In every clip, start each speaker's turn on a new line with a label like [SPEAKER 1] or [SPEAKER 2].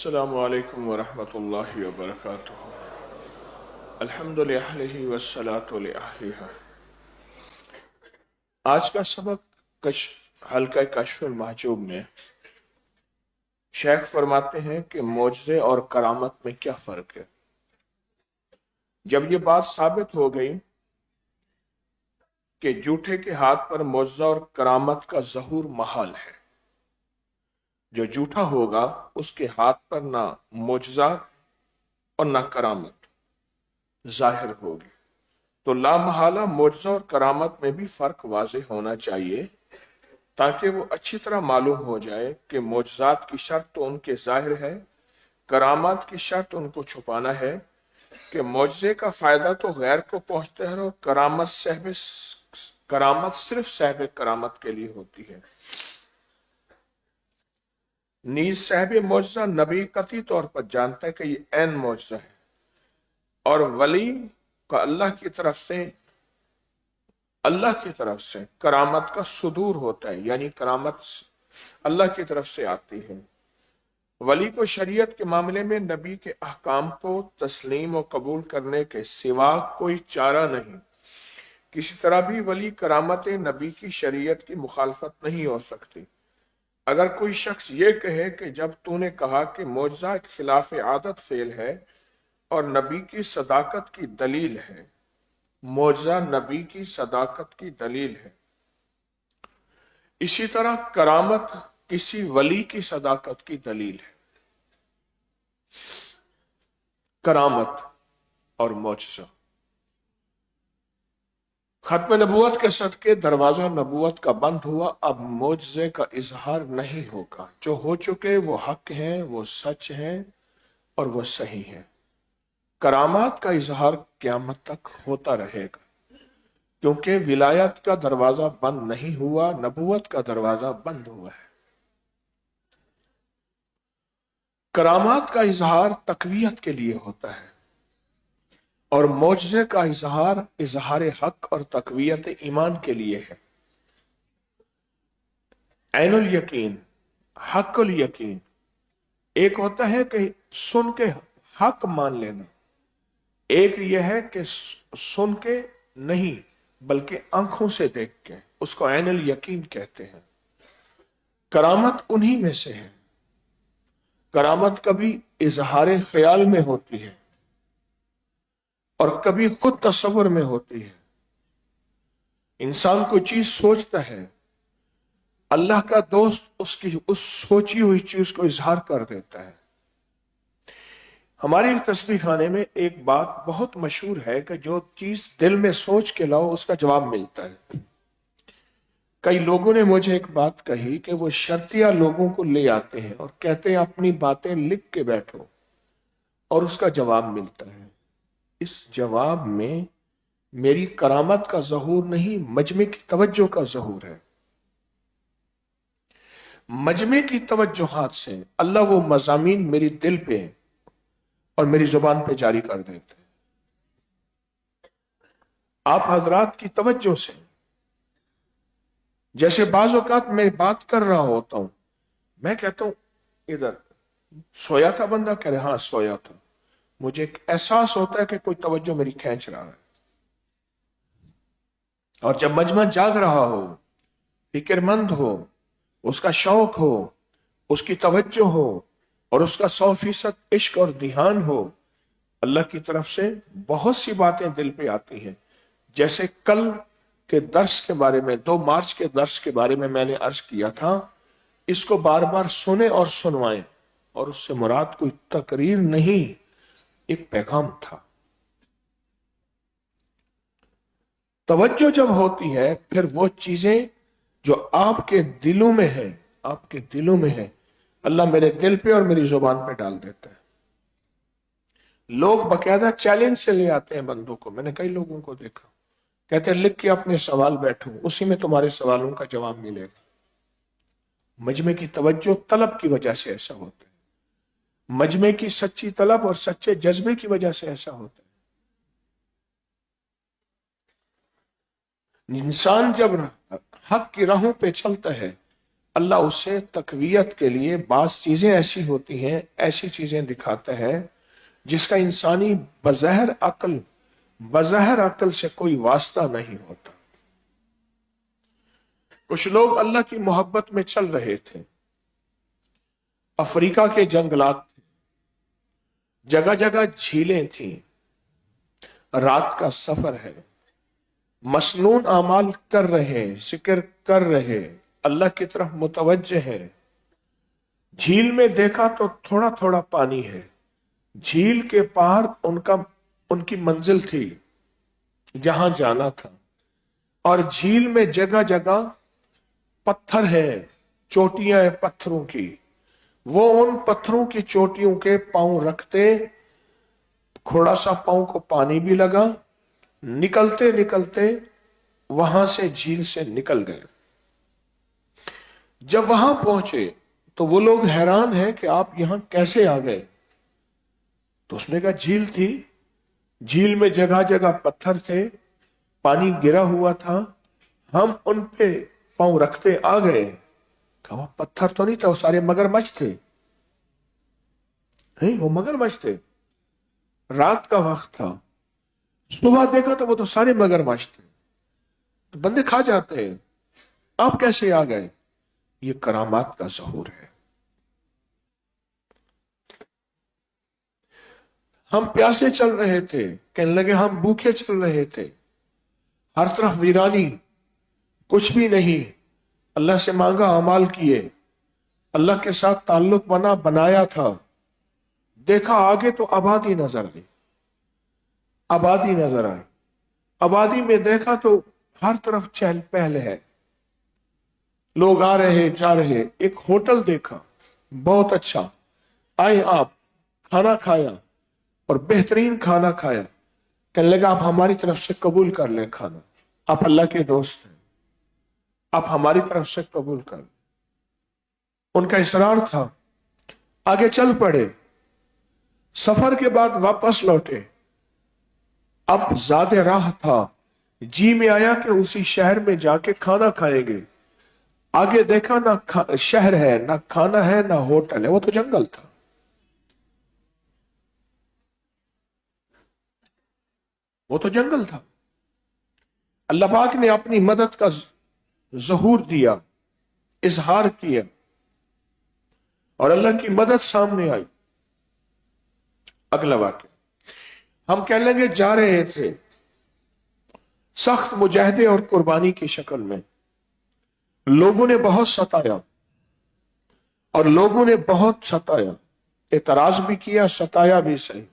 [SPEAKER 1] अस्सलामु अलैकुम वरहमतुल्लाहि वबरकातुहू। अल्हम्दु लिअहलिही वस्सलातु लिअहलिहा। आज का सबक हल्का कश्फुल महजूब में शेख फरमाते हैं कि मोजज़े और करामत में क्या फर्क है। जब ये बात साबित हो गई कि झूठे के हाथ पर मोजज़ा और करामत का ज़हूर महाल है, जो झूठा होगा उसके हाथ पर ना मोजज़ा और ना करामत जाहिर होगी, तो लामहाला मोजज़ा और करामत में भी फर्क वाज़ेह होना चाहिए, ताकि वो अच्छी तरह मालूम हो जाए कि मोजज़ात की शर्त तो उनके जाहिर है, करामात की शर्त उनको छुपाना है, कि मोजज़े का फायदा तो गैर को पहुंचता है और करामत सिर्फ साहिब करामत के लिए होती है। नीज साहिब मोजज़ा नबी कतई तौर पर जानता है कि ये ऐन मोजज़ा है, और वली का अल्लाह की तरफ से करामत का सुदूर होता है, यानी करामत अल्लाह की तरफ से आती है। वली को शरीयत के मामले में नबी के अहकाम को तस्लीम और कबूल करने के सिवा कोई चारा नहीं। किसी तरह भी वली करामत नबी की शरीयत की मुखालफत नहीं हो सकती। अगर कोई शख्स ये कहे कि जब तूने कहा कि मोजज़ा खिलाफ आदत फेल है और नबी की सदाकत की दलील है, मोजज़ा नबी की सदाकत की दलील है, इसी तरह करामत किसी वली की सदाकत की दलील है। करामत और मोजज़ा खत्म नबूवत के सदके दरवाजा नबूवत का बंद हुआ। अब मोजज़े का इजहार नहीं होगा। जो हो चुके वो हक हैं, वो सच हैं और वो सही हैं। करामात का इजहार क़यामत तक होता रहेगा, क्योंकि विलायत का दरवाजा बंद नहीं हुआ, नबूवत का दरवाजा बंद हुआ है। करामात का इजहार तकवीयत के लिए होता है और मोजज़े का इजहार हक और तकवीयत ईमान के लिए है। ऐनुल यकीन, हक़ुल यकीन, एक होता है कि सुन के हक मान लेना, एक यह है कि सुन के नहीं बल्कि आंखों से देख के, उसको ऐनुल यकीन कहते हैं। करामत उन्हीं में से है। करामत कभी इजहार ख्याल में होती है और कभी खुद तस्वुर में होती है। इंसान कोई चीज सोचता है, अल्लाह का दोस्त उसकी उस सोची हुई चीज को इजहार कर देता है। हमारे तस्बीह खाने में एक बात बहुत मशहूर है कि जो चीज दिल में सोच के लाओ उसका जवाब मिलता है। कई लोगों ने मुझे एक बात कही कि वो शर्तिया लोगों को ले आते हैं और कहते हैं अपनी बातें लिख के बैठो, और उसका जवाब मिलता है। इस जवाब में मेरी करामत का ज़हूर नहीं, मजमे की तवज्जो का ज़हूर है। मजमे की तवज्जुहात से अल्लाह वो मज़ामीन मेरी दिल पे और मेरी जुबान पे जारी कर देते हैं। आप हजरात की तवज्जो से, जैसे बाज़ औक़ात मैं बात कर रहा होता हूं, मैं कहता हूं इधर सोया था बंदा, कह रहे हाँ सोया था, मुझे एक एहसास होता है कि कोई तवज्जो मेरी खींच रहा है। और जब मजमा जाग रहा हो, फिक्रमंद हो, उसका शौक हो, उसकी तवज्जो हो और उसका 100% इश्क और ध्यान हो, अल्लाह की तरफ से बहुत सी बातें दिल पे आती हैं। जैसे कल के दर्स के बारे में, 2 मार्च के दर्स के बारे में मैंने अर्ज किया था, इसको बार बार सुने और सुनवाएं, और उससे मुराद कोई तकरीर नहीं, एक पैगाम था। तवज्जो जब होती है, फिर वो चीजें जो आपके दिलों में है, अल्लाह मेरे दिल पे और मेरी जुबान पे डाल देता है। लोग बकायदा चैलेंज से ले आते हैं बंदों को। मैंने कई लोगों को देखा, कहते हैं लिख के अपने सवाल बैठो, उसी में तुम्हारे सवालों का जवाब मिलेगा। मजमे की तवज्जो तलब की वजह से ऐसा होता है। मजमे की सच्ची तलब और सच्चे जज्बे की वजह से ऐसा होता है। इंसान जब हक की राहों पे चलता है, اللہ اسے تقویت کے لیے بعض چیزیں ایسی ہوتی ہیں، ایسی چیزیں دکھاتا ہے جس کا انسانی بظاہر عقل سے کوئی واسطہ نہیں ہوتا۔ کچھ لوگ اللہ کی محبت میں چل رہے تھے، افریقہ کے جنگلات تھے، جگہ جگہ جھیلیں تھیں، رات کا سفر ہے، مسنون اعمال کر رہے، ذکر کر رہے، اللہ کی طرف متوجہ ہے۔ جھیل میں دیکھا تو تھوڑا تھوڑا پانی ہے، جھیل کے پار ان کی منزل تھی جہاں جانا تھا، اور جھیل میں جگہ جگہ پتھر ہے، چوٹیاں ہیں پتھروں کی، وہ ان پتھروں کی چوٹیوں کے پاؤں رکھتے، تھوڑا سا پاؤں کو پانی بھی لگا، نکلتے نکلتے وہاں سے جھیل سے نکل گئے۔ جب وہاں پہنچے تو وہ لوگ حیران ہیں کہ آپ یہاں کیسے آ گئے؟ تو اس نے کہا جھیل تھی، جھیل میں جگہ جگہ پتھر تھے، پانی گرا ہوا تھا، ہم ان پہ پاؤں رکھتے آ گئے۔ کہا وہ پتھر تو نہیں تھا، وہ سارے مگرمچھ تھے۔ وہ مگرمچھ تھے، رات کا وقت تھا، صبح دیکھا تو وہ تو سارے مگرمچھ تھے، تو بندے کھا جاتے ہیں، آپ کیسے آ گئے؟ یہ کرامات کا ظہور ہے۔ ہم پیاسے چل رہے تھے، کہنے لگے ہم بھوکے چل رہے تھے، ہر طرف ویرانی، کچھ بھی نہیں، اللہ سے مانگا، اعمال کیے، اللہ کے ساتھ تعلق بنایا تھا، دیکھا آگے تو آبادی نظر آئی، آبادی نظر آئی، آبادی میں دیکھا تو ہر طرف چہل پہل ہے، لوگ آ رہے جا رہے، ایک ہوٹل دیکھا بہت اچھا، آئے آپ، کھانا کھایا اور بہترین کھانا کھایا، کہنے لگا آپ ہماری طرف سے قبول کر لیں کھانا، آپ اللہ کے دوست ہیں، آپ ہماری طرف سے قبول کر لیں۔ ان کا اصرار تھا، آگے چل پڑے، سفر کے بعد واپس لوٹے، اب زیادہ راہ تھا، جی میں آیا کہ اسی شہر میں جا کے کھانا کھائیں گے، آگے دیکھا نہ شہر ہے، نہ کھانا ہے، نہ ہوٹل ہے، وہ تو جنگل تھا، وہ تو جنگل تھا۔ اللہ پاک نے اپنی مدد کا ظہور دیا، اظہار کیا، اور اللہ کی مدد سامنے آئی۔ اگلا واقعہ، ہم کہنے لگے جا رہے تھے سخت مجاہدے اور قربانی کی شکل میں، لوگوں نے بہت ستایا، اور لوگوں نے بہت ستایا، اعتراض بھی کیا، ستایا بھی صحیح۔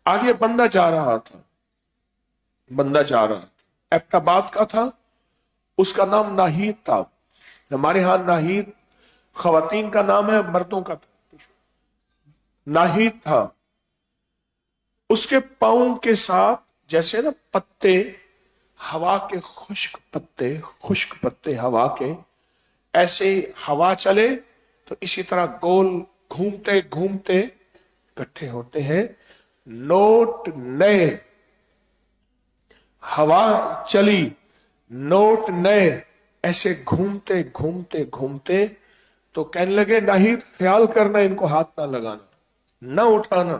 [SPEAKER 1] آگے بندہ جا رہا تھا، ایبٹ آباد کا تھا، اس کا نام ناہید تھا، ہمارے ہاں ناہید خواتین کا نام ہے، مردوں کا تھا، ناہید تھا۔ اس کے پاؤں کے ساتھ جیسے نا پتے، ہوا کے خشک پتے ہوا کے، ایسے ہوا چلے تو اسی طرح گول گھومتے گھومتے اکٹھے ہوتے ہیں، نوٹ نئے، ہوا چلی، نوٹ نئے، ایسے گھومتے گھومتے گھومتے تو کہنے لگے ناہید خیال کرنا، ان کو ہاتھ نہ لگانا، نہ اٹھانا،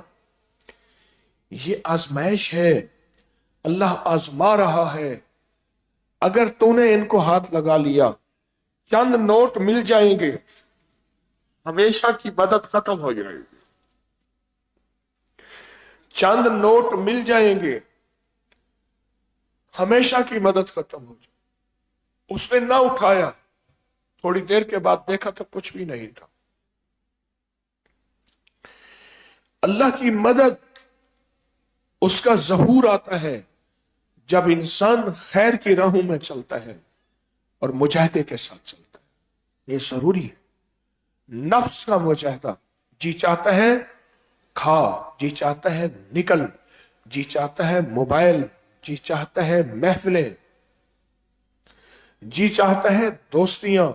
[SPEAKER 1] یہ آزمائش ہے، اللہ آزما رہا ہے، اگر تو نے ان کو ہاتھ لگا لیا چند نوٹ مل جائیں گے، ہمیشہ کی مدد ختم ہو جائے گی، چند نوٹ مل جائیں گے، ہمیشہ کی مدد ختم ہو جائے۔ اس نے نہ اٹھایا، تھوڑی دیر کے بعد دیکھا تو کچھ بھی نہیں تھا۔ اللہ کی مدد اس کا ظہور آتا ہے جب انسان خیر کی راہوں میں چلتا ہے اور مجاہدے کے ساتھ چلتا ہے، یہ ضروری ہے۔ نفس کا مجاہدہ، جی چاہتا ہے کھا، جی چاہتا ہے نکل، جی چاہتا ہے موبائل، جی چاہتا ہے محفلیں، جی چاہتا ہے دوستیاں،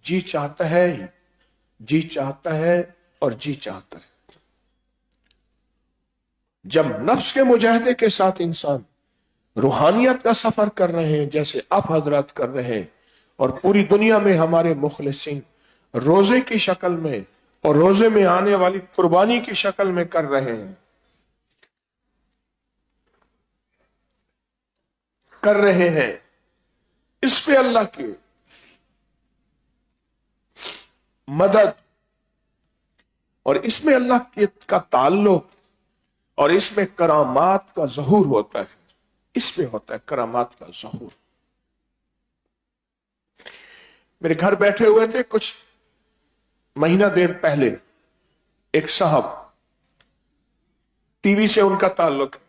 [SPEAKER 1] جی چاہتا ہے اور جی چاہتا ہے۔ جب نفس کے مجاہدے کے ساتھ انسان روحانیت کا سفر کر رہے ہیں، جیسے آپ حضرات کر رہے ہیں، اور पूरी दुनिया में हमारे मुखलिसीन रोजे की शक्ल में और रोजे में आने वाली कुर्बानी की शक्ल में कर रहे हैं, इस पे अल्लाह की मदद और इसमें अल्लाह का ताल्लुक और इसमें करामात का ज़हूर होता है, इसमें होता है करामात का ज़हूर। मेरे घर बैठे हुए थे कुछ महीना देर पहले एक साहब, टीवी से उनका ताल्लुक है,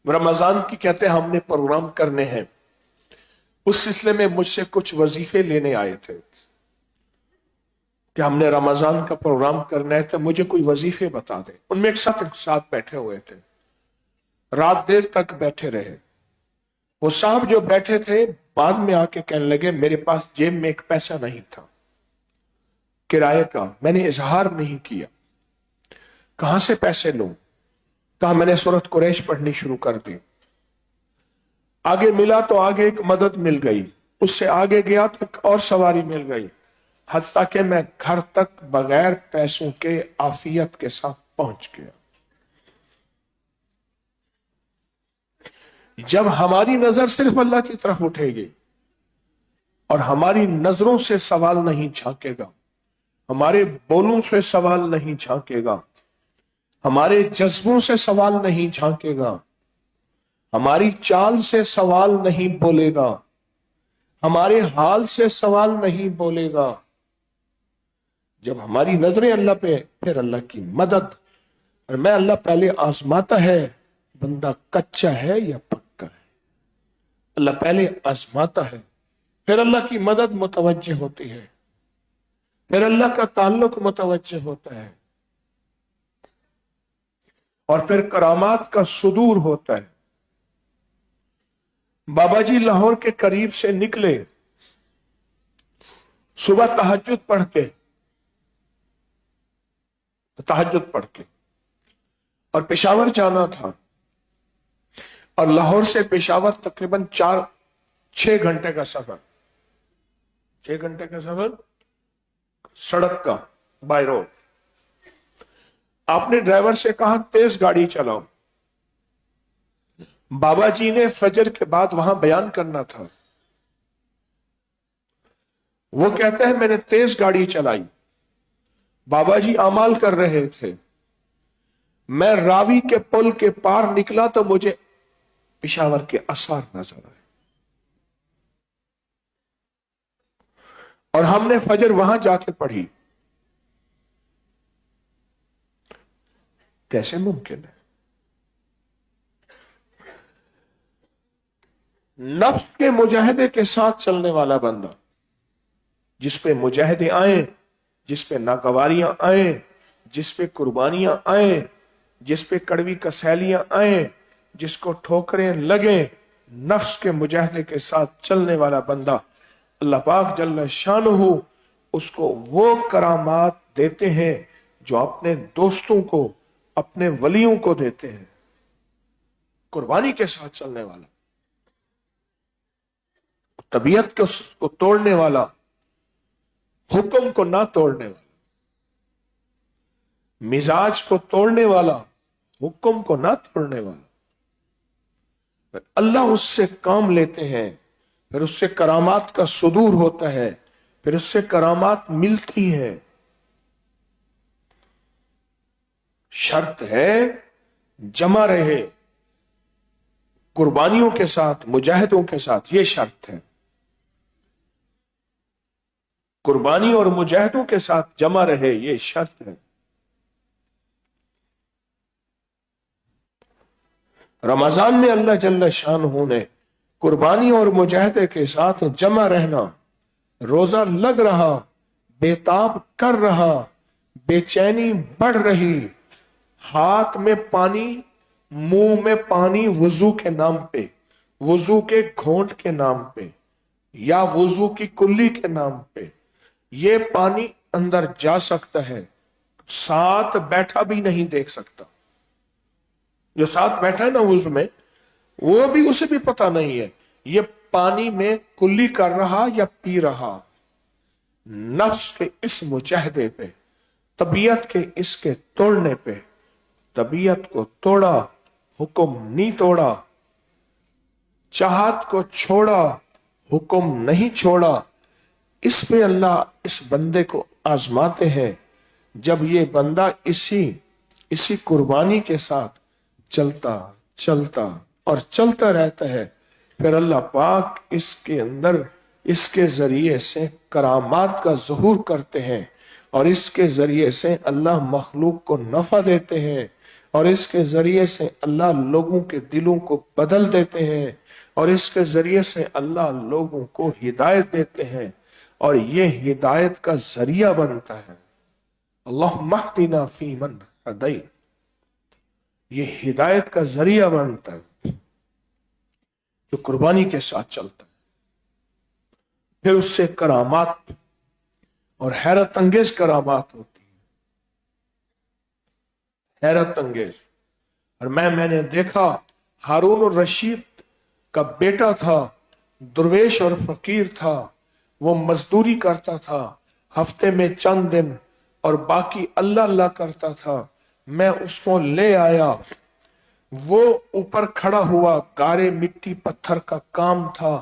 [SPEAKER 1] रमजान की कहते हैं हमने प्रोग्राम करने हैं, उस सिलसिले में मुझसे कुछ वजीफे लेने आए थे कि हमने रमजान का प्रोग्राम करना है तो मुझे कोई वजीफे बता दे। उनमें एक साथ बैठे हुए थे, रात देर तक बैठे रहे। वो साहब जो बैठे थे बाद में आके कहने लगे मेरे पास जेब में एक पैसा नहीं था किराए का, मैंने इजहार नहीं किया, कहां से पैसे लूं? कहा मैंने सूरत कुरैश पढ़नी शुरू कर दी। आगे मिला तो आगे एक मदद मिल गई, उससे आगे गया तो एक और सवारी मिल गई, हत्ता कि मैं घर तक बगैर पैसों के आफियत के साथ पहुंच गया। जब हमारी नजर सिर्फ अल्लाह की तरफ उठेगी और हमारी नजरों से सवाल नहीं झांकेगा, हमारे बोलों से सवाल नहीं झांकेगा, हमारे जज्बों से सवाल नहीं झांकेगा, हमारी चाल से सवाल नहीं बोलेगा, हमारे हाल से सवाल नहीं बोलेगा, जब हमारी नजरें अल्लाह पे, फिर अल्लाह की मदद। और मैं अल्लाह पहले आजमाता है बंदा कच्चा है या पक्का है, अल्लाह पहले आजमाता है, फिर अल्लाह की मदद मुतवज्जे होती है, फिर अल्लाह का ताल्लुक मुतवज्जे होता है, और फिर करामात का सुदूर होता है। बाबा जी लाहौर के करीब से निकले सुबह तहज्जुद पढ़ के और पेशावर जाना था, और लाहौर से पेशावर तकरीबन 6 घंटे का सफर, 6 घंटे का सफर सड़क का, बाय रोड। आपने ड्राइवर से कहा तेज गाड़ी चलाओ। बाबा जी ने फजर के बाद वहां बयान करना था, वो कहते हैं मैंने तेज गाड़ी चलाई, बाबा जी अमाल कर रहे थे, मैं रावी के पुल के पार निकला तो मुझे पेशावर के आसार नजर आए, और हमने फजर वहां जाके पढ़ी। कैसे मुमकिन है? नफ्स के मुजाहिदे के साथ चलने वाला बंदा, जिस पे मुजाहिदे आए, जिस पे नागवारियां आए, जिस पे कुर्बानियां आए, जिस पे कड़वी कसैलियां आए, जिसको ठोकरें लगे, नफ्स के मुजाहिदे के साथ चलने वाला बंदा अल्लाह पाक जल्ल शानुहु उसको वो करामात देते हैं जो अपने दोस्तों को, अपने वलियों को देते हैं। कुर्बानी के साथ चलने वाला, तबीयत को तोड़ने वाला, हुक्म को ना तोड़ने वाला, मिजाज को तोड़ने वाला, हुक्म को ना तोड़ने वाला, अल्लाह उससे काम लेते हैं, फिर उससे करामात का सुदूर होता है, फिर उससे करामात मिलती है। शर्त है जमा रहे कुर्बानियों के साथ, मुजाहिदों के साथ, यह शर्त है। कुर्बानी और मुजाहिदों के साथ जमा रहे, यह शर्त है। रमजान में अल्लाह जल्ल शानहू ने कुर्बानी और मुजाहिदे के साथ जमा रहना, रोजा लग रहा, बेताब कर रहा, बेचैनी बढ़ रही, हाथ में पानी, मुंह में पानी, वजू के नाम पे, वजू के घोंट के नाम पे, या वजू की कुल्ली के नाम पे, ये पानी अंदर जा सकता है, साथ बैठा भी नहीं देख सकता। जो साथ बैठा है ना वजू में, वो भी, उसे भी पता नहीं है ये پانی میں کلی کر رہا یا پی رہا، نفس کے اس مجاہدے پہ، طبیعت کے اس کے توڑنے پہ، طبیعت کو توڑا، حکم نہیں توڑا، چاہت کو چھوڑا، حکم نہیں چھوڑا، اس پہ اللہ اس بندے کو آزماتے ہیں۔ جب یہ بندہ اسی قربانی کے ساتھ چلتا چلتا اور چلتا رہتا ہے، پھر اللہ پاک اس کے اندر اس کے ذریعے سے کرامات کا ظہور کرتے ہیں، اور اس کے ذریعے سے اللہ مخلوق کو نفع دیتے ہیں، اور اس کے ذریعے سے اللہ لوگوں کے دلوں کو بدل دیتے ہیں، اور اس کے ذریعے سے اللہ لوگوں کو ہدایت دیتے ہیں، اور یہ ہدایت کا ذریعہ بنتا ہے۔ اللہم اہدنا فیمن ہدیت، یہ ہدایت کا ذریعہ بنتا ہے جو قربانی کے ساتھ چلتا ہے۔ پھر اس سے کرامات اور حیرت انگیز کرامات ہوتی ہیں، حیرت انگیز۔ اور میں نے دیکھا ہارون الرشید کا بیٹا تھا، درویش اور فقیر تھا، وہ مزدوری کرتا تھا، ہفتے میں چند دن، اور باقی اللہ اللہ کرتا تھا۔ میں اس کو لے آیا، وہ اوپر کھڑا ہوا، گارے مٹی پتھر کا کام تھا،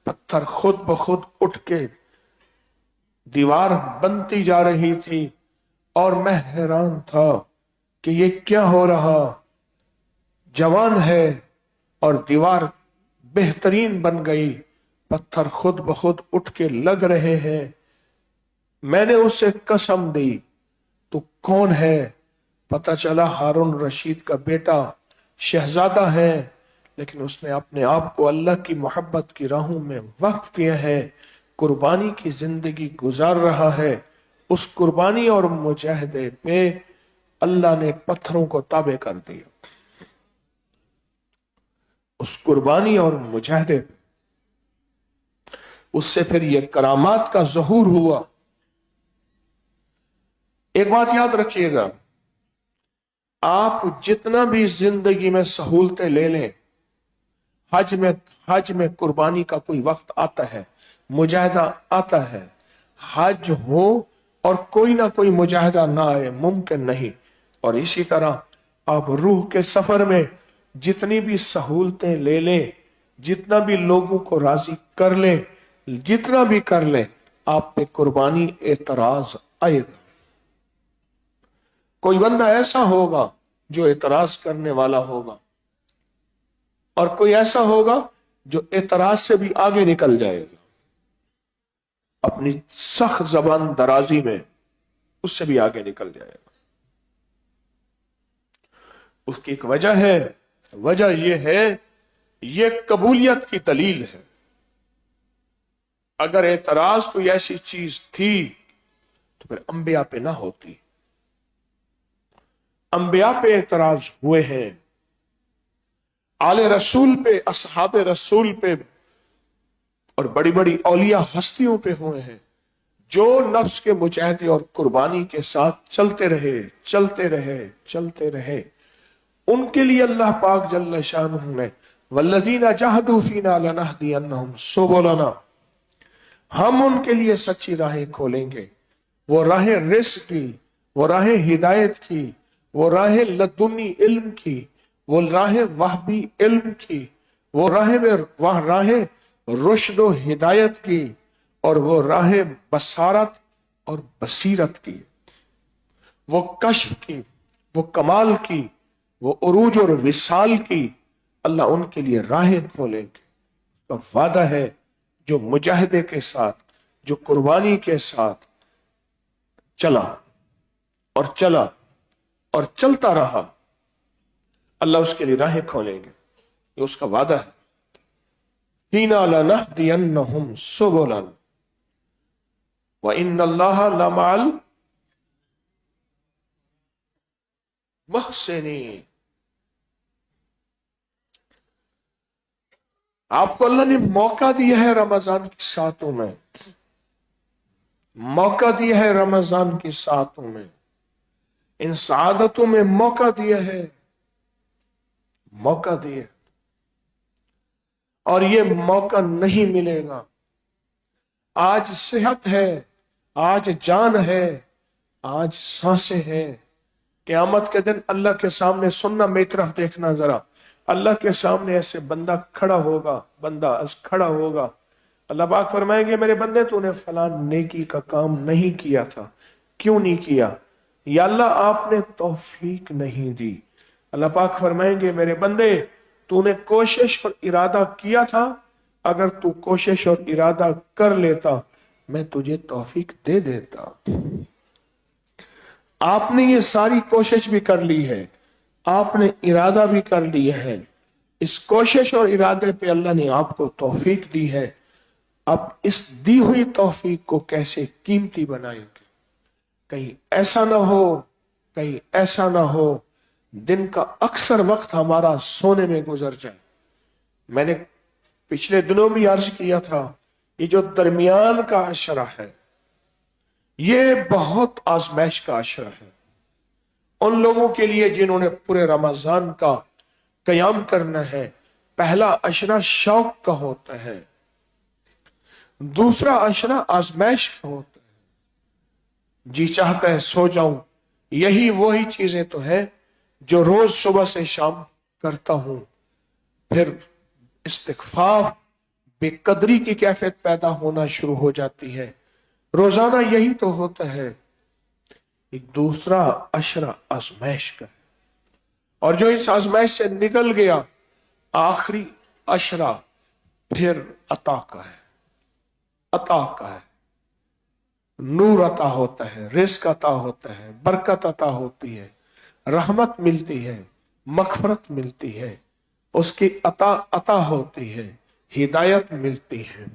[SPEAKER 1] پتھر خود بخود اٹھ کے دیوار بنتی جا رہی تھی، اور میں حیران تھا کہ یہ کیا ہو رہا۔ جوان ہے اور دیوار بہترین بن گئی، پتھر خود بخود اٹھ کے لگ رہے ہیں۔ میں نے اسے قسم دی، تو کون ہے؟ پتہ چلا ہارون رشید کا بیٹا شہزادہ ہے، لیکن اس نے اپنے آپ کو اللہ کی محبت کی راہوں میں وقف کیا ہے، قربانی کی زندگی گزار رہا ہے۔ اس قربانی اور مجاہدے پہ اللہ نے پتھروں کو تابع کر دیا، اس قربانی اور مجاہدے پہ۔ اس سے پھر یہ کرامات کا ظہور ہوا۔ ایک بات یاد رکھیے گا، آپ جتنا بھی زندگی میں سہولتیں لے لیں، حج میں قربانی کا کوئی وقت آتا ہے، مجاہدہ آتا ہے، حج ہو اور کوئی نہ کوئی مجاہدہ نہ آئے، ممکن نہیں۔ اور اسی طرح آپ روح کے سفر میں جتنی بھی سہولتیں لے لیں، جتنا بھی لوگوں کو راضی کر لیں، جتنا بھی کر لیں، آپ پہ قربانی اعتراض آئے گا۔ کوئی بندہ ایسا ہوگا جو اعتراض کرنے والا ہوگا، اور کوئی ایسا ہوگا جو اعتراض سے بھی آگے نکل جائے گا، اپنی سخت زبان درازی میں اس سے بھی آگے نکل جائے گا۔ اس کی ایک وجہ ہے، وجہ یہ ہے، یہ قبولیت کی دلیل ہے۔ اگر اعتراض کوئی ایسی چیز تھی تو پھر انبیاء پہ نہ ہوتی۔ انبیاء پہ اعتراض ہوئے ہیں، آل رسول پہ، اصحاب رسول پہ، اور بڑی بڑی اولیاء ہستیوں پہ ہوئے ہیں، جو نفس کے مجاہدے اور قربانی کے ساتھ چلتے رہے چلتے رہے چلتے رہے۔ ان کے لیے اللہ پاک جل شانہ نے والذین جاہدوا فینا لنہدینہم سبلنا، ہم ان کے لیے سچی راہیں کھولیں گے، وہ راہیں رزق کی، وہ راہیں ہدایت کی، وہ راہیں لدنی علم کی، وہ راہیں وہبی علم کی، وہ راہیں رشد و ہدایت کی، اور وہ راہیں بصارت اور بصیرت کی، وہ کشف کی، وہ کمال کی، وہ عروج اور وصال کی۔ اللہ ان کے لیے راہیں کھولیں گے۔ تو وعدہ ہے، جو مجاہدے کے ساتھ، جو قربانی کے ساتھ چلا اور چلا اور چلتا رہا، اللہ اس کے لیے راہیں کھولیں گے، یہ اس کا وعدہ ہے۔ فِينَا لَنَهْدِيَنَّهُمْ سُبُلَنَا وَإِنَّ اللَّهَ لَمَعَ الْمُحْسِنِينَ۔ آپ کو اللہ نے موقع دیا ہے رمضان کی ساتوں میں، موقع دیا ہے رمضان کی ساتوں میں، ان سعادتوں میں موقع دیا ہے، موقع دیا۔ और ये मौका नहीं मिलेगा। आज सेहत है, आज जान है, आज सांसें हैं। क़यामत के दिन अल्लाह के सामने, सुनना मेरी तरफ देखना जरा, अल्लाह के सामने ऐसे बंदा खड़ा होगा, अल्लाह पाक फरमाएंगे मेरे बंदे तूने फलां नेकी का काम नहीं किया था, क्यों नहीं किया? या अल्लाह आपने तौफीक नहीं दी। अल्लाह पाक फरमाएंगे मेरे बंदे तूने कोशिश और इरादा किया था, अगर तू कोशिश और इरादा कर लेता मैं तुझे तौफीक दे देता। आपने ये सारी कोशिश भी कर ली है, आपने इरादा भी कर लिया है, इस कोशिश और इरादे पे अल्लाह ने आपको तौफीक दी है। अब इस दी हुई तौफीक को कैसे कीमती बनाएंगे? कहीं ऐसा ना हो दिन का अक्सर वक्त हमारा सोने में गुजर जाए। मैंने पिछले दिनों भी अर्ज किया था, ये जो दरमियान का अशरा है ये बहुत आजमाइश का अशरा है उन लोगों के लिए जिन्होंने पूरे रमजान का कयाम करना है। पहला अशरा शौक का होता है, दूसरा अशरा आजमाइश का होता है। जी चाहता है सो जाऊं, यही वही चीजें तो है जो रोज सुबह से शाम करता हूं। फिर इस्तिग़फ़ार, बेकदरी की कैफियत पैदा होना शुरू हो जाती है। रोजाना यही तो होता है। एक दूसरा अशरा आजमाइश का है, और जो इस आजमाइश से निकल गया, आखिरी अशरा फिर अता का है। नूर अता होता है, रिज़्क़ अता होता है, बरकत अता होती है, रहमत मिलती है, मग़फ़िरत मिलती है, उसकी अता होती है, हिदायत मिलती है,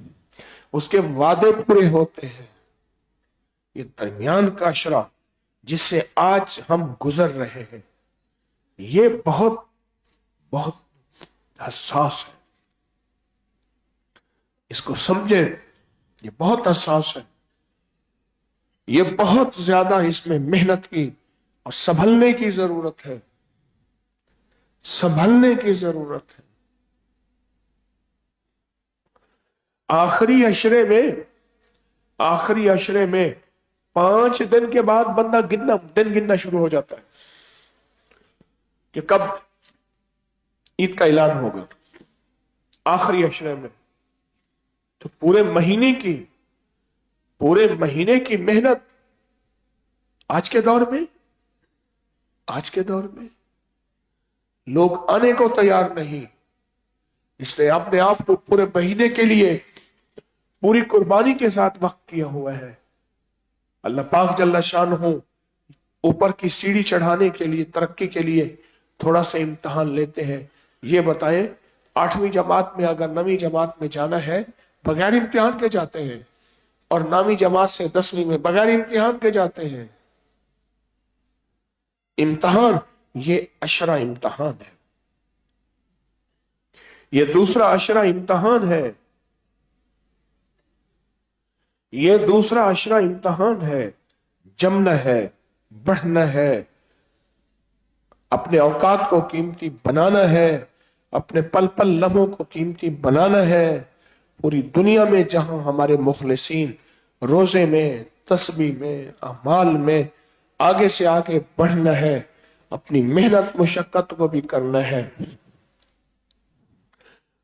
[SPEAKER 1] उसके वादे पूरे होते हैं। ये दरमियान का अशरा जिससे आज हम गुजर रहे हैं, ये बहुत बहुत हसास है। इसको समझे, ये बहुत हसास है, ये बहुत ज्यादा इसमें मेहनत की और संभलने की जरूरत है, संभलने की जरूरत है। आखिरी अशरे में 5 दिन के बाद बंदा दिन गिनना शुरू हो जाता है कि कब ईद का ऐलान होगा। आखिरी अशरे में तो पूरे महीने की मेहनत आज के दौर में लोग आने को तैयार नहीं, इसलिए अपने आप को पूरे महीने के लिए पूरी कुर्बानी के साथ वक्त किया हुआ है। अल्लाह पाक जल्ला शानहू ऊपर की सीढ़ी चढ़ाने के लिए, तरक्की के लिए थोड़ा सा इम्तिहान लेते हैं। ये बताएं 8वीं जमात में अगर 9वीं जमात में जाना है बगैर इम्तिहान के जाते हैं, और 9वीं जमात से 10वीं में बगैर इम्तिहान के जाते हैं। इम्तिहान, ये अशरा इम्तिहान है, ये दूसरा अशरा इम्तिहान है, ये दूसरा अशरा इम्तिहान है। जमना है, बढ़ना है, अपने औकात को कीमती बनाना है, अपने पल पल लम्हों को कीमती बनाना है। पूरी दुनिया में जहां हमारे मुखलिसीन रोजे में, तस्बीह में, अमाल में आगे से आगे बढ़ना है, अपनी मेहनत मुशक्कत को भी करना है।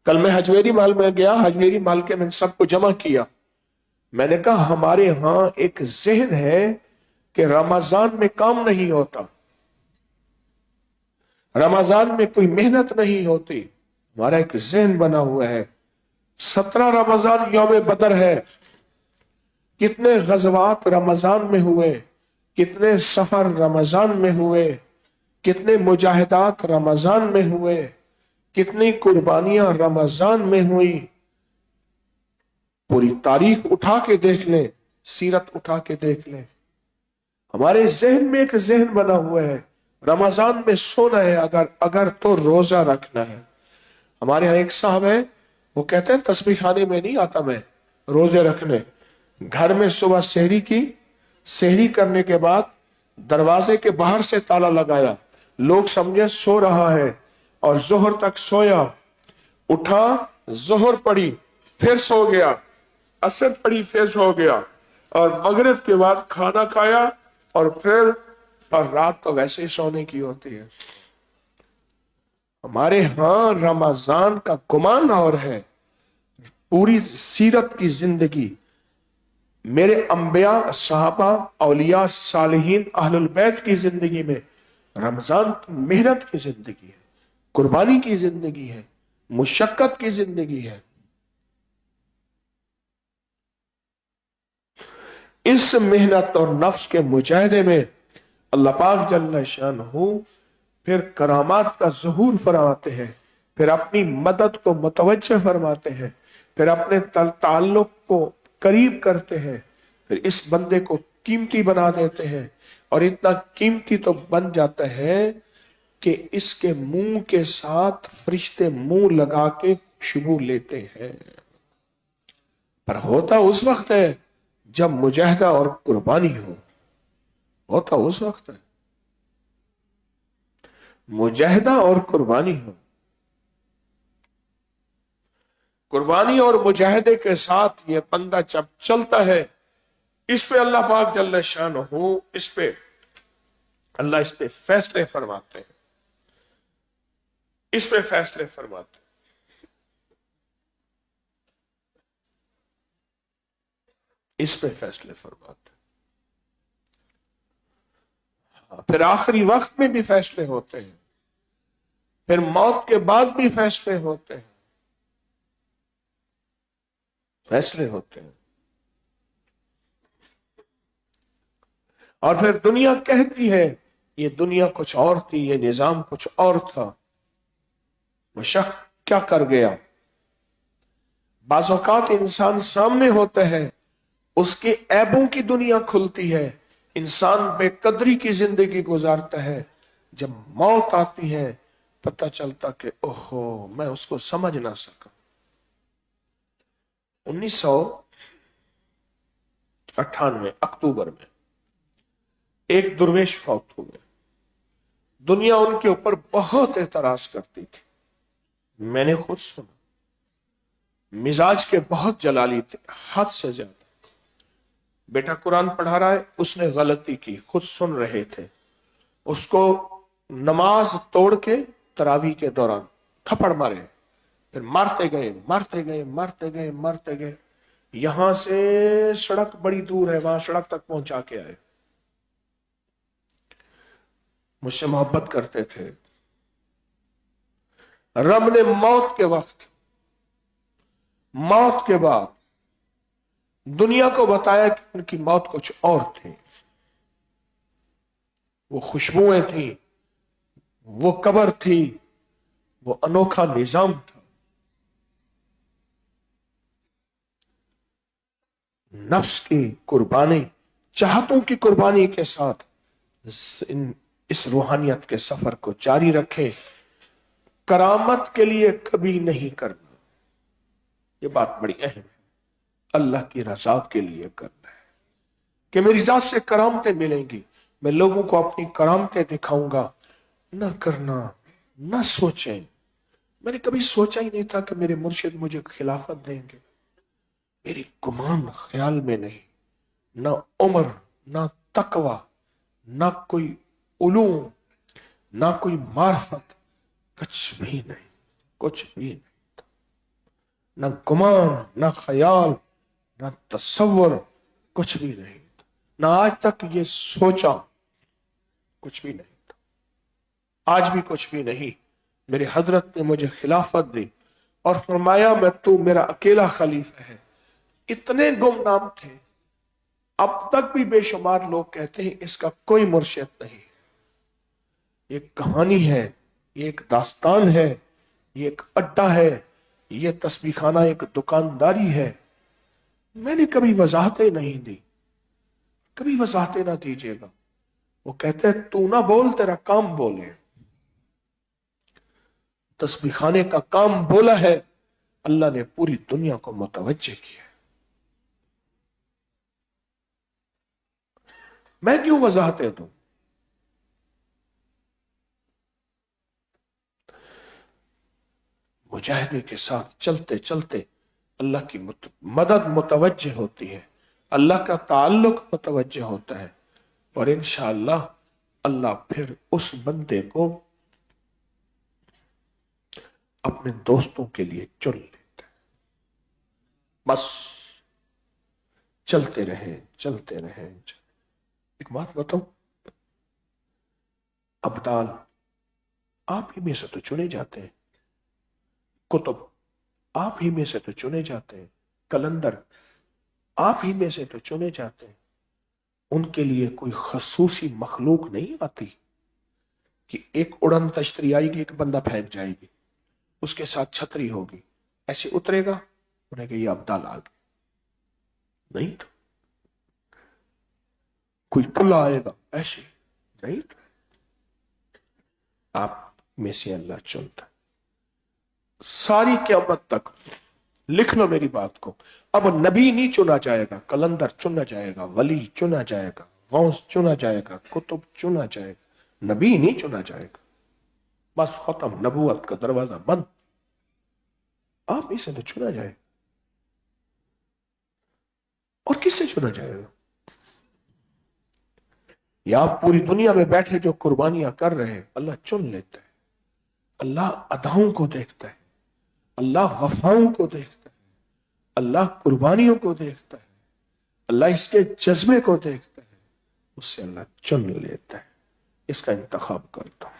[SPEAKER 1] कल मैं हजवेरी माल में गया, हजवेरी माल के मैंने सबको जमा किया। मैंने कहा हमारे यहां एक जहन है कि रमजान में काम नहीं होता, रमजान में कोई मेहनत नहीं होती। हमारा एक जहन बना हुआ है। 17 रमजान यौम बदर है, कितने गज़वात रमजान में हुए, कितने सफर रमजान में हुए, कितने मुजाहिदात रमजान में हुए, कितनी कुर्बानियां रमजान में हुई। पूरी तारीख उठा के देख लें, सीरत उठा के देख लें। हमारे जहन में एक जहन बना हुआ है, रमजान में सोना है, अगर तो रोजा रखना है। हमारे यहाँ एक साहब है, वो कहते हैं तस्बीह खाने में नहीं आता मैं रोजे रखने। घर में सुबह सेहरी करने के बाद दरवाजे के बाहर से ताला लगाया, लोग समझे सो रहा है, और जोहर तक सोया, उठा जोहर पढ़ी फिर सो गया, असर पढ़ी फिर सो गया, और मगरिब के बाद खाना खाया, और रात तो वैसे ही सोने की होती है। हमारे यहां रमजान का गुमान और है। पूरी सीरत की जिंदगी मेरे अंबिया, सहाबा, औलिया, सालिहीन, अहलुल बैत की जिंदगी में रमजान मेहनत की जिंदगी है, कुर्बानी की जिंदगी है, मुशक्कत की जिंदगी है। इस मेहनत और नफ्स के मुजाहिदे में अल्लाह पाक जल्ल शानहू फिर करामात का ज़हूर फरमाते हैं, फिर अपनी मदद को मुतवज्जह फरमाते हैं, फिर अपने ताल्लुक को करीब करते हैं, फिर इस बंदे को कीमती बना देते हैं, और इतना कीमती तो बन जाता है कि इसके मुंह के साथ फरिश्ते मुंह लगा के खुशबू लेते हैं। पर होता उस वक्त है जब मुजाहिदा और कुर्बानी हो, होता उस वक्त है मुजाहिदा और कुर्बानी हो। कुर्बानी और मुजाहिदे के साथ ये बंदा जब चलता है, इस पे अल्लाह पाक जल्ल शानहू इस पे फैसले फरमाते हैं, इस पे फैसले फरमाते हैं। इस पे फैसले फरमाते हैं। फिर आखिरी वक्त में भी फैसले होते हैं, फिर मौत के बाद भी फैसले होते हैं, फैसले होते हैं। और फिर दुनिया कहती है ये दुनिया कुछ और थी, ये निजाम कुछ और था, वो शख्स क्या कर गया। बाज़ औक़ात इंसान सामने होता है, उसके ऐबों की दुनिया खुलती है, इंसान बेकदरी की जिंदगी गुजारता है। जब मौत आती है पता चलता कि ओहो मैं उसको समझ ना सका। 1998 अक्टूबर में एक दुर्वेश फौत हुए। दुनिया उनके ऊपर बहुत एतराज करती थी, मैंने खुद सुना। मिजाज के बहुत जलाली थे, हद से ज्यादा। बेटा कुरान पढ़ा रहा है, उसने गलती की, खुद सुन रहे थे, उसको नमाज तोड़ के तरावी के दौरान थप्पड़ मारे, फिर मारते गए मारते गए मारते गए मारते गए, यहां से सड़क बड़ी दूर है, वहां सड़क तक पहुंचा के आए। मुझसे मोहब्बत करते थे। रब ने मौत के वक्त, मौत के बाद दुनिया को बताया कि उनकी मौत कुछ और थी। वो खुशबुएं थी, वो कब्र थी, वो अनोखा निजाम था। नफ्स की कुर्बानी, चाहतों की कुर्बानी के साथ इस रूहानियत के सफर को जारी रखें। करामत के लिए कभी नहीं करना, ये बात बड़ी अहम है। अल्लाह की रजा के लिए करना है कि मेरी जात से करामतें मिलेंगी, मैं लोगों को अपनी करामतें दिखाऊंगा। ना करना, ना सोचें। मैंने कभी सोचा ही नहीं था कि मेरे मुर्शिद मुझे खिलाफत देंगे, मेरी गुमान ख्याल में नहीं। ना उम्र, ना तकवा, ना कोई उलूम, ना कोई मार्फत, कुछ भी नहीं, कुछ भी नहीं था। ना गुमान, ना ख्याल, ना तसव्वुर, कुछ भी नहीं था। ना आज तक ये सोचा, कुछ भी नहीं था। आज भी कुछ भी नहीं। मेरे हजरत ने मुझे खिलाफत दी और फरमाया मैं तू मेरा अकेला खलीफा है। इतने गुमनाम थे, अब तक भी बेशुमार लोग कहते हैं इसका कोई मुर्शिद नहीं। ये कहानी है, ये एक दास्तान है, ये एक अड्डा है, ये तस्बीह खाना एक दुकानदारी है। मैंने कभी वजाहतें नहीं दी, कभी वजाहतें ना दीजिएगा। वो कहते हैं तू ना बोल, तेरा काम बोले। तस्बीह खाने का काम बोला है, अल्लाह ने पूरी दुनिया को मुतवज्जे किया। मैं क्यों वजाहतें दूं? मुजाहिदे के साथ चलते चलते अल्लाह की मदद मुतवज्जे होती है, अल्लाह का ताल्लुक मुतवज्जे होता है, और इंशाअल्लाह अल्लाह फिर उस बंदे को अपने दोस्तों के लिए चुन लेता है। बस चलते रहे चलते रहे। एक बात बताऊं, अब्दाल आप ही में से तो चुने जाते हैं, कुतुब आप ही में से तो चुने जाते हैं, कलंदर आप ही में से तो चुने जाते हैं। उनके लिए कोई खसूसी मखलूक नहीं आती कि एक उड़न तश्तरी आएगी, एक बंदा फेंक जाएगी, उसके साथ छतरी होगी, ऐसे उतरेगा, उन्हें कहिए अब्दाल आ गए। नहीं तो कोई पुल्ला आएगा, ऐसे नहीं तो आप में से अल्लाह चुनता। सारी क़यामत तक लिख लो मेरी बात को, अब नबी नहीं चुना जाएगा, कलंदर चुना जाएगा, वली चुना जाएगा, गौस चुना जाएगा, कुतुब चुना जाएगा, नबी नहीं चुना जाएगा। बस खत्म, नबूवत का दरवाजा बंद। आप इसे तो चुना जाएगा, और किससे चुना जाएगा? या आप पूरी दुनिया में बैठे जो कुर्बानियां कर रहे हैं, अल्लाह चुन लेता है। अल्लाह अदाओं को देखता है, अल्लाह वफाओं को देखता है, अल्लाह कुर्बानियों को देखता है, अल्लाह इसके जज्बे को देखता है, उससे अल्लाह चुन लेता है। इसका इंतखाब करता हूं।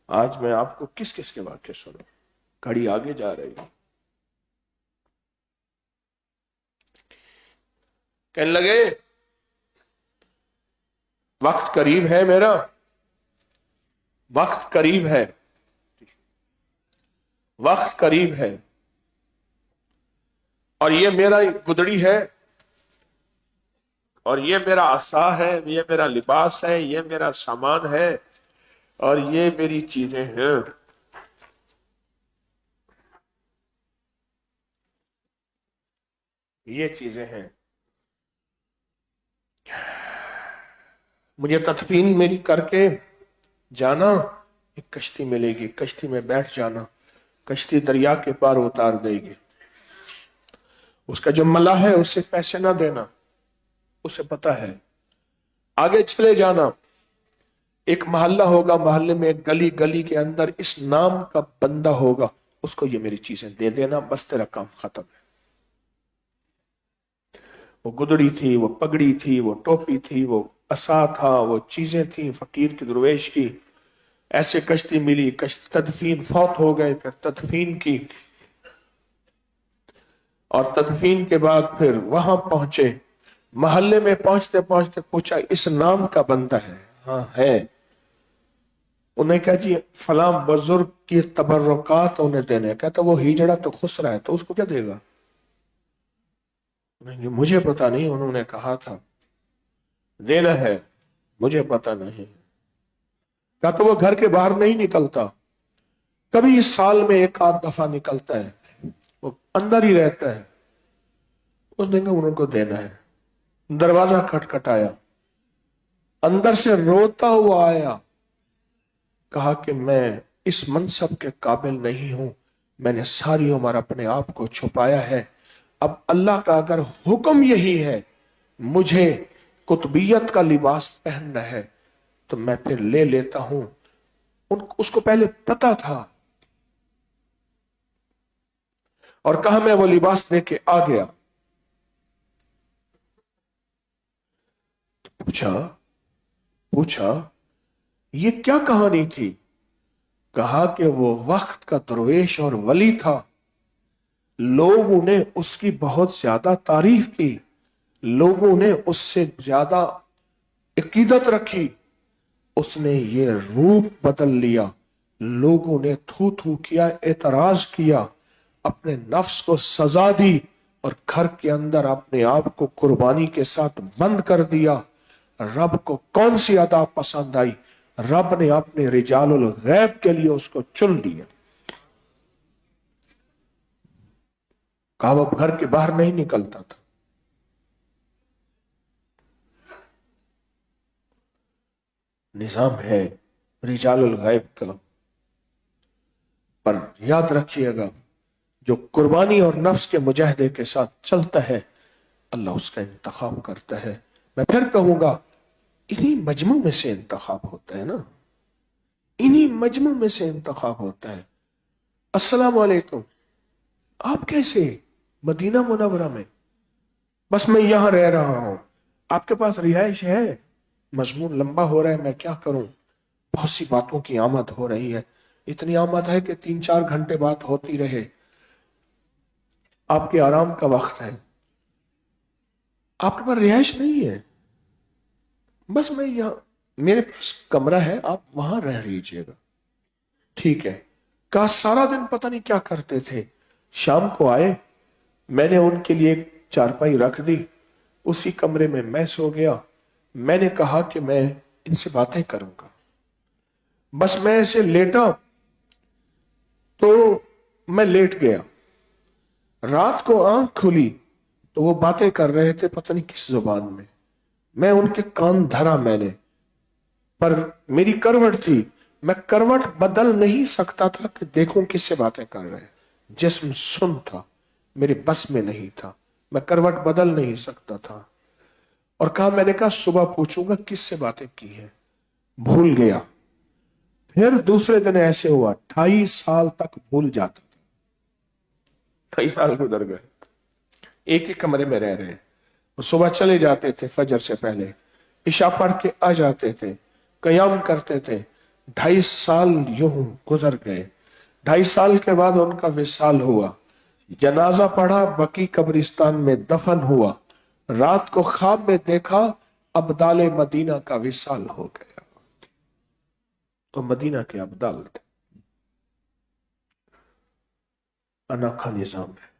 [SPEAKER 1] आज मैं आपको किस किस के वाक्य सुना, घड़ी आगे जा रही है। कहने लगे वक्त करीब है, मेरा वक्त करीब है, वक्त करीब है, और ये मेरा गुदड़ी है, और ये मेरा असा है, ये मेरा लिबास है, ये मेरा सामान है, और ये मेरी चीजें हैं। ये चीजें हैं। मुझे तदफीन मेरी करके जाना, एक कश्ती मिलेगी, कश्ती में बैठ जाना, कश्ती दरिया के पार उतार देगी। उसका जो मल्लाह है उससे पैसे ना देना, उसे पता है। आगे चले जाना, एक मोहल्ला होगा, मोहल्ले में एक गली, गली के अंदर इस नाम का बंदा होगा, उसको ये मेरी चीजें दे देना, बस तेरा काम खत्म है। वो गुदड़ी थी, वो पगड़ी थी, वो टोपी थी, वो असा था, वो चीजें थी फकीर की, दुर्वेश की। ऐसे कश्ती मिली, तदफीन, फौत हो गए, फिर तदफीन की, और तदफीन के बाद फिर वहां पहुंचे। मोहल्ले में पहुंचते पहुंचते पूछा इस नाम का बंदा है? हाँ है। उन्हें कहा जी फलां बुजुर्ग की तबर्रुकात उन्हें देने। कहता वो हिजड़ा तो खुश रहा है, तो उसको क्या देगा? मुझे पता नहीं, उन्होंने कहा था देना है, मुझे पता नहीं। क्या तो वो घर के बाहर नहीं निकलता, कभी इस साल में एक आध दफा निकलता है, वो अंदर ही रहता है। उसने कहा उनको देना है। दरवाजा खटखटाया, अंदर से रोता हुआ आया, कहा कि मैं इस मनसब के काबिल नहीं हूं, मैंने सारी उम्र अपने आप को छुपाया है, अब अल्लाह का अगर हुक्म यही है मुझे कुतुबियत का लिबास पहनना है तो मैं फिर ले लेता हूं। उसको पहले पता था, और कहा मैं वो लिबास लेके आ गया। पूछा ये क्या कहानी थी? कहा कि वो वक्त का दरवेश और वली था, लोगों ने उसकी बहुत ज्यादा तारीफ की, लोगों ने उससे ज्यादा अकीदत रखी, उसने ये रूप बदल लिया, लोगों ने थू थू किया, एतराज किया, अपने नफ्स को सजा दी, और घर के अंदर अपने आप को कुर्बानी के साथ बंद कर दिया। रब को कौन सी अदा पसंद आई? रब ने अपने रिजालुल गैब के लिए उसको चुन लिया। कहा वो घर के बाहर नहीं निकलता था। निजाम है रिजालुल गैब का। پر یاد رکھیے گا جو قربانی اور نفس کے مجاہدے کے ساتھ چلتا ہے اللہ اس کا انتخاب کرتا ہے. میں پھر کہوں گا انہی مجموع میں سے انتخاب ہوتا ہے نا, انہی مجموع میں سے انتخاب ہوتا ہے. السلام علیکم, آپ کیسے؟ مدینہ منورہ میں. بس میں یہاں رہ رہا ہوں. آپ کے پاس رہائش ہے؟ مضمون لمبا ہو رہا ہے, میں کیا کروں, بہت سی باتوں کی آمد ہو رہی ہے, اتنی آمد ہے کہ 3-4 گھنٹے بات ہوتی رہے. آپ کے آرام کا وقت ہے, آپ کے پاس رہائش نہیں ہے, بس میں یہاں, میرے پاس کمرہ ہے, آپ وہاں رہ لیجئے گا. ٹھیک ہے. کہا سارا دن پتہ نہیں کیا کرتے تھے, شام کو آئے, میں نے ان کے لیے ایک چارپائی رکھ دی, اسی کمرے میں میں سو گیا. میں نے کہا کہ میں ان سے باتیں کروں گا. بس میں ایسے لیٹا تو میں لیٹ گیا. رات کو آنکھ کھلی تو وہ باتیں کر رہے تھے پتہ نہیں کس زبان میں. میں ان کے کان دھرا, میں نے, پر میری کروٹ تھی, میں کروٹ بدل نہیں سکتا تھا کہ دیکھوں کس سے باتیں کر رہے ہیں. جسم سن تھا, میرے بس میں نہیں تھا, میں کروٹ بدل نہیں سکتا تھا. اور کہا, میں نے کہا صبح پوچھوں گا کس سے باتیں کی ہیں. بھول گیا. پھر دوسرے دن ایسے ہوا, 28 سال تک بھول جاتا تھا. 28 سال گزر گئے, ایک ہی کمرے میں رہ رہے. صبح چلے جاتے تھے فجر سے پہلے, عشاء پڑھ کے آ جاتے تھے, قیام کرتے تھے. 2.5 سال یوں گزر گئے. 2.5 سال کے بعد ان کا وصال ہوا. جنازہ پڑھا, بقی قبرستان میں دفن ہوا. رات کو خواب میں دیکھا ابدال مدینہ کا وصال ہو گیا. تو مدینہ کے ابدال تھے. اناکھا نظام ہے.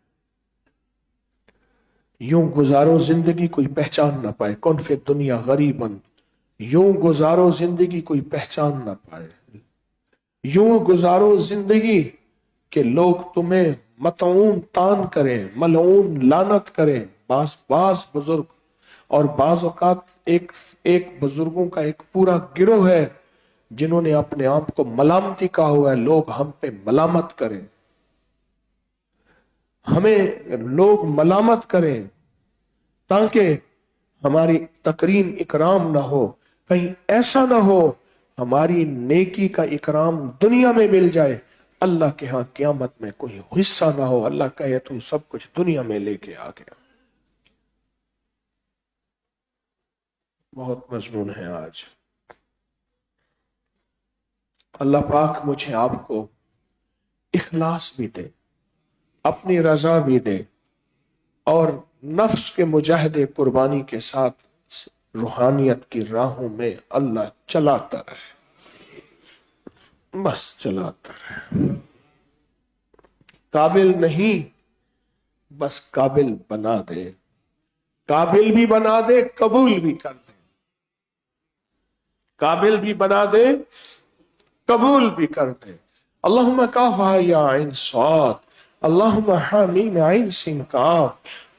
[SPEAKER 1] یوں گزارو زندگی کوئی پہچان نہ پائے, کون فی دنیا غریباً. یوں گزارو زندگی کوئی پہچان نہ پائے. یوں گزارو زندگی کہ لوگ تمہیں مطعون تان کریں, ملعون لعنت کریں. بعض بزرگ اور بعض اوقات ایک بزرگوں کا ایک پورا گروہ ہے جنہوں نے اپنے آپ کو ملامتی کہا ہوا ہے, لوگ ہم پہ ملامت کریں, ہمیں لوگ ملامت کریں تاکہ ہماری تکریم اکرام نہ ہو. کہیں ایسا نہ ہو ہماری نیکی کا اکرام دنیا میں مل جائے, اللہ کے ہاں قیامت میں کوئی حصہ نہ ہو. اللہ کہے تو سب کچھ دنیا میں لے کے آ گیا. بہت مضمون ہے آج. اللہ پاک مجھے آپ کو اخلاص بھی دے, اپنی رضا بھی دے, اور نفس کے مجاہدے قربانی کے ساتھ روحانیت کی راہوں میں اللہ چلاتا رہے, بس چلاتا رہے. قابل نہیں, بس قابل بنا دے, قابل بھی بنا دے, قبول بھی کر دے. قابل بھی بنا دے, قبول بھی کر دے. اللہم کافہ یا عین صاد, اللہم حامین عین سین کاف,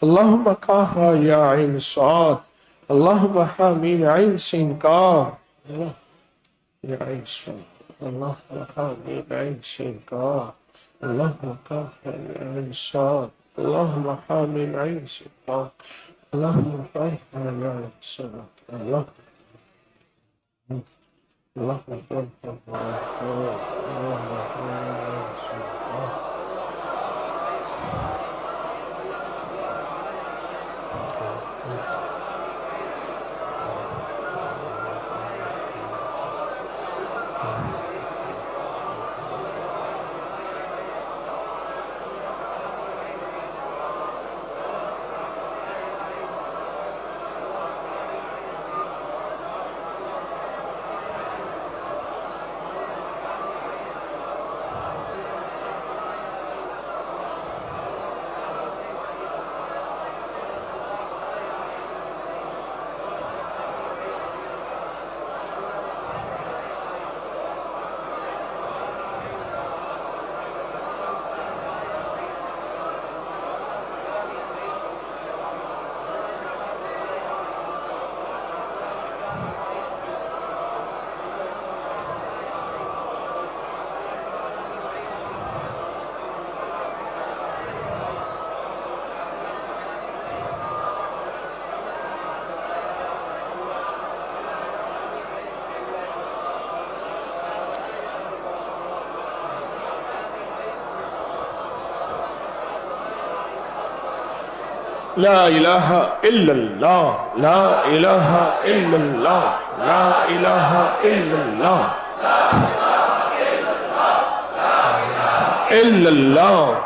[SPEAKER 1] اللہم کافہ یا عین صاد, اللہم حامین عین سین کاف, یا عین صاد, اللہم حامین عین سین کاف, اللہم کافہ یا عین صاد, اللہم حامین عین سین کاف, اللہم کافہ یا عین صاد, اللہم لا الہ الا اللہ، لا الہ الا اللہ، لا الہ الا اللہ، الا اللہ،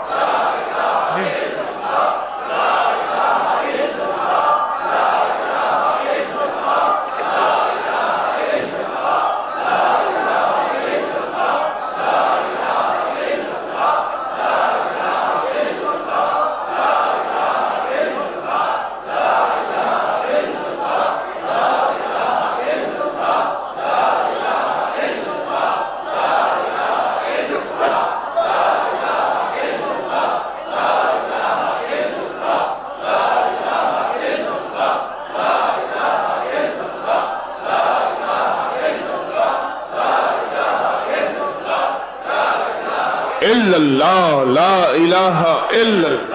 [SPEAKER 1] الا اللہ، لا الہ الا اللہ،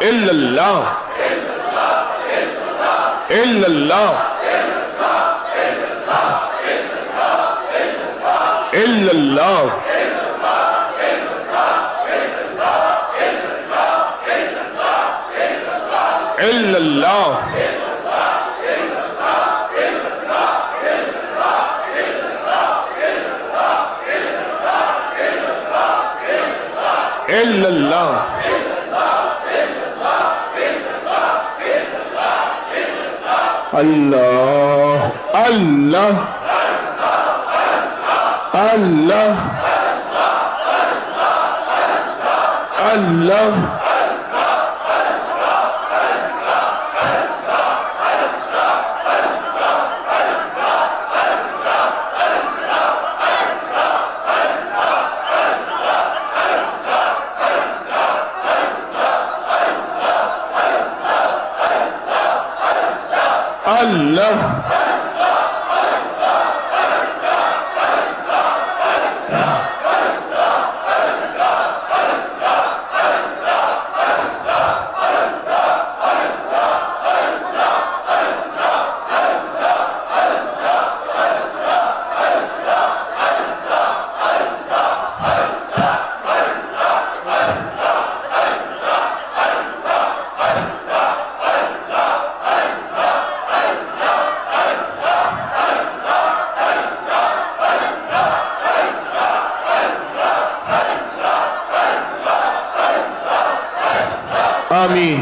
[SPEAKER 1] الا اللہ، الا اللہ، الا اللہ، الا اللہ، الا اللہ، الا اللہ، اللہ اللہ اللہ اللہ اللہ آمین۔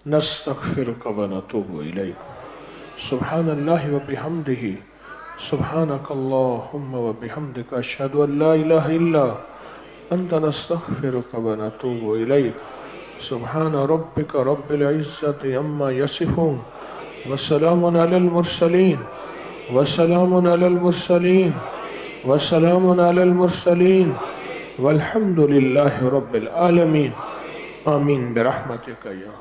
[SPEAKER 1] نستغفرك ونتوب إليك سبحان الله وبحمده سبحانك اللهم وبحمدك أشهد أن لا إله إلا أنت نستغفرك ونتوب إليك سبحان ربك رب العزة عما يصفون وسلام على المرسلين وسلام على المرسلين وسلام على المرسلين والحمد لله رب العالمين آمين برحمتك يا